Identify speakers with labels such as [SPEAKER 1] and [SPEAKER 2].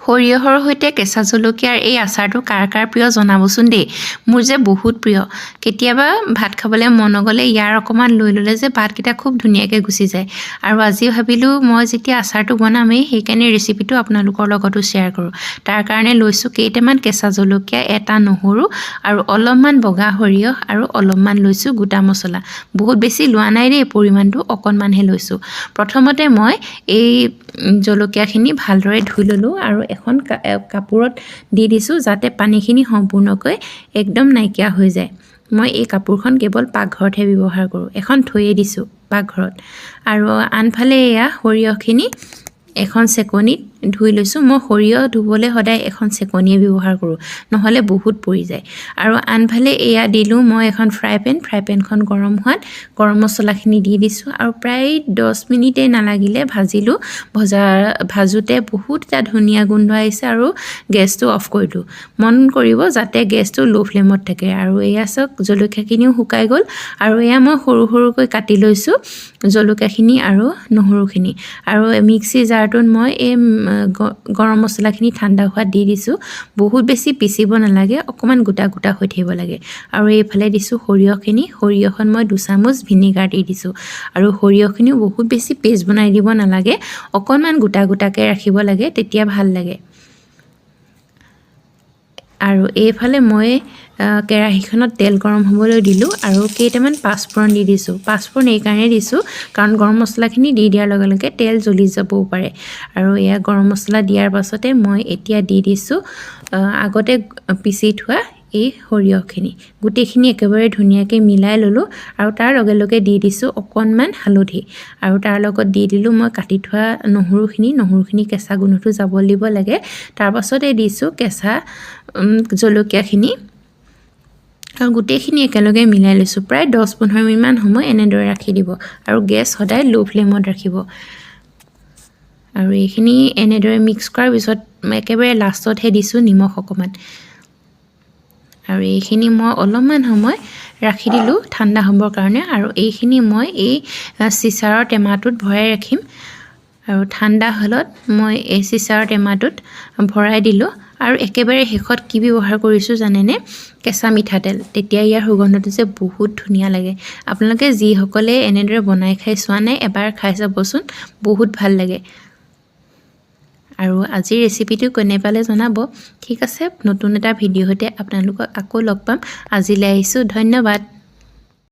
[SPEAKER 1] সৰিয়হৰ সৈতে কেঁচা জলকীয়াৰ এই আচাৰটো কাৰ কাৰ প্ৰিয় জনাবচোন দেই। মোৰ যে বহুত প্ৰিয়। কেতিয়াবা ভাত খাবলৈ মন নগ'লে ইয়াৰ অকণমান লৈ ল'লে যে ভাতকেইটা খুব ধুনীয়াকৈ গুচি যায়। আৰু আজি ভাবিলোঁ মই যেতিয়া আচাৰটো বনামেই সেইকাৰণে ৰেচিপিটো আপোনালোকৰ লগতো শ্বেয়াৰ কৰোঁ। তাৰ কাৰণে লৈছোঁ কেইটামান কেঁচা জলকীয়া, এটা নহৰু আৰু অলপমান বগা সৰিয়হ আৰু অলপমান লৈছোঁ গোটা মছলা। বহুত বেছি লোৱা নাই দেই, পৰিমাণটো অকণমানহে লৈছোঁ। প্ৰথমতে মই এই জলকীয়াখিনি ভালদৰে ধুই ল'লোঁ আৰু এখন কাপোৰত দি দিছোঁ যাতে পানীখিনি সম্পূৰ্ণকৈ একদম নাইকিয়া হৈ যায়। মই এই কাপোৰখন কেৱল পাকঘৰতহে ব্যৱহাৰ কৰোঁ। এখন থৈয়ে দিছোঁ পাকঘৰত। আৰু আনফালে এয়া সৰিয়হখিনি এখন চেকনিত ধুই লৈছোঁ। মই সৰিয়হ ধুবলৈ সদায় এখন চেকনিয়ে ব্যৱহাৰ কৰোঁ, নহ'লে বহুত পৰি যায়। আৰু আনফালে এয়া দিলোঁ মই এখন ফ্ৰাই পেনখন গৰম হোৱাত গৰম মছলাখিনি দি দিছোঁ আৰু প্ৰায় 10 মিনিটেই নালাগিলে ভাজিলোঁ। ভাজোঁতে বহুত এটা ধুনীয়া গোন্ধ আহিছে আৰু গেছটো অফ কৰিলোঁ। মন কৰিব যাতে গেছটো ল' ফ্লেমত থাকে। আৰু এয়া চাওক জলকীয়াখিনিও শুকাই গ'ল আৰু এয়া মই সৰু সৰুকৈ কাটি লৈছোঁ জলকীয়াখিনি আৰু নহৰুখিনি। আৰু মিক্সি জাৰটোত মই এই গৰম মছলাখিনি ঠাণ্ডা হোৱাত দি দিছোঁ। বহুত বেছি পিচিব নালাগে, অকণমান গোটা গোটা হৈ থাকিব লাগে। আৰু এইফালে দিছোঁ সৰিয়হত মই 2 চামুচ ভিনেগাৰ দি দিছোঁ। আৰু সৰিয়হখিনিও বহুত বেছি পেষ্ট বনাই দিব নালাগে, অকণমান গোটা গোটাকৈ ৰাখিব লাগে, তেতিয়া ভাল লাগে। আৰু এইফালে মই কেৰাহীখনত তেল গৰম হ'বলৈ দিলোঁ আৰু কেইটামান পাঁচফোৰণ দি দিছোঁ। পাঁচফোৰণ এইকাৰণে দিছোঁ কাৰণ গৰম মছলাখিনি দি দিয়াৰ লগে লগে তেল জ্বলি যাবও পাৰে। আৰু এয়া গৰম মছলা দিয়াৰ পাছতে মই এতিয়া দি দিছোঁ আগতে পিচি থোৱা এই সৰিয়হখিনি। গোটেইখিনি একেবাৰে ধুনীয়াকৈ মিলাই ল'লোঁ আৰু তাৰ লগে লগে দি দিছোঁ অকণমান হালধি। আৰু তাৰ লগত দি দিলোঁ মই কাটি থোৱা নহৰুখিনি কেঁচা গোন্ধটো যাবলৈ দিব লাগে। তাৰপাছতে দিছোঁ কেঁচা জলকীয়াখিনি আৰু গোটেইখিনি একেলগে মিলাই লৈছোঁ। প্ৰায় 10-15 মিনিটমান সময় এনেদৰে ৰাখি দিব আৰু গেছ সদায় ল' ফ্লেমত ৰাখিব। আৰু এইখিনি এনেদৰে মিক্স কৰাৰ পিছত একেবাৰে লাষ্টতহে দিছোঁ নিমখ অকণমান। আৰু এইখিনি মই অলপমান সময় ৰাখি দিলোঁ ঠাণ্ডা হ'বৰ কাৰণে। আৰু এইখিনি মই এই চিচাৰৰ টেমাটোত ভৰাই ৰাখিম। আৰু ঠাণ্ডা হ'লত মই এই চিচাৰৰ টেমাটোত ভৰাই দিলোঁ। আৰু একেবাৰে শেষত কি ব্যৱহাৰ কৰিছোঁ জানেনে? কেঁচা মিঠাতেল। তেতিয়া ইয়াৰ সুগন্ধটো যে বহুত ধুনীয়া লাগে। আপোনালোকে যিসকলে এনেদৰে বনাই খাই চোৱা নাই এবাৰ খাই চাবচোন, বহুত ভাল লাগে। আৰু আজিৰ ৰেচিপিটো কেনে পালে জনাব। ঠিক আছে, নতুন এটা ভিডিঅ' সৈতে আপোনালোকক আকৌ লগ পাম। আজিলৈ আহিছোঁ, ধন্যবাদ।